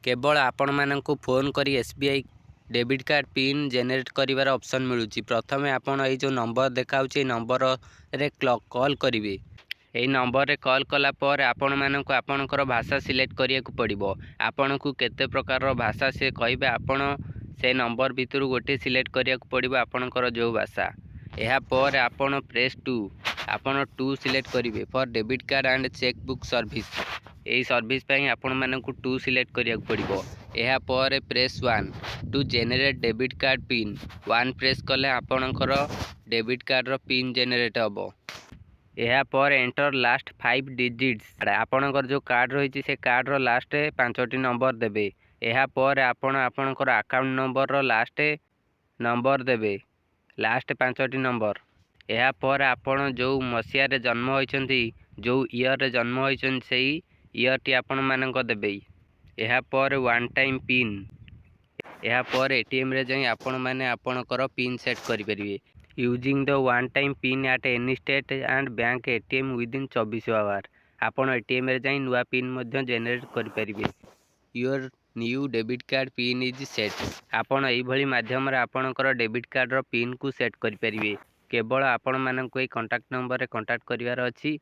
केवल आपण मानक फोन करी SBI debit card PIN generate करिवार ऑप्शन मिलुची। प्रथमे आपण ए जो नंबर देखाउची नंबर रे कॉल करिवे। এই ନମ୍ବରରେ କଲ୍ କଲା ପରେ ଆପଣମାନଙ୍କୁ ଆପଣଙ୍କର ଭାଷା ସିଲେକ୍ଟ କରିବାକୁ ପଡ଼ିବ। ଆପଣଙ୍କୁ କେତେ ପ୍ରକାରର ଭାଷା ସେ କହିବେ, ଆପଣ ସେ ନମ୍ବର ଭିତରୁ ଗୋଟିଏ ସିଲେକ୍ଟ କରିବାକୁ ପଡ଼ିବ ଆପଣଙ୍କର ଯେଉଁ ଭାଷା। ଏହାପରେ ଆପଣ ପ୍ରେସ୍ 2 ଆପଣ 2 ସିଲେକ୍ଟ କରିବେ for debit card and cheque book service. ଏହି ସର୍ଭିସ୍ ପାଇଁ ଆପଣମାନଙ୍କୁ 2 ସିଲେକ୍ଟ କରିବାକୁ ପଡ଼ିବ। ଏହାପରେ press 1 to generate debit card pin. 1 press କଲେ ଆପଣଙ୍କର ଡେବିଟ୍ କାର୍ଡ଼ର ପିନ୍ ଜେନେରେଟ୍ ହେବ। एहापर एंटर लास्ट 5 डिजिट्स आपणकर जो कार्ड रही से कार्डर लास्ट 5टी नंबर देवे। एहापर आपण आपणकर अकाउंट नंबर लास्ट नंबर देवे, लास्ट 5टी नंबर। एहापर आपण जो मसीह जन्म होइछंती जो ईयर जन्म होइछन से ईयर टी आपण मानक देवे। एहापर वन टाइम पिन एहापर एटीएम रे जाई आपण माने आपणकर पिन सेट करि परिबे। Using the one time PIN at any State and Bank ATM within 24 hour आपण एटीएम रे जाई नुआ पिन मध्य जेनेरेट करि परिबे। Your new debit card PIN is set आपण एई भली माध्यम रे आपणकर डेबिट कार्ड रो पिन को सेट करि परिबे। केवल आपण मानक ए कांटेक्ट नंबर रे कांटेक्ट करिवार अछि।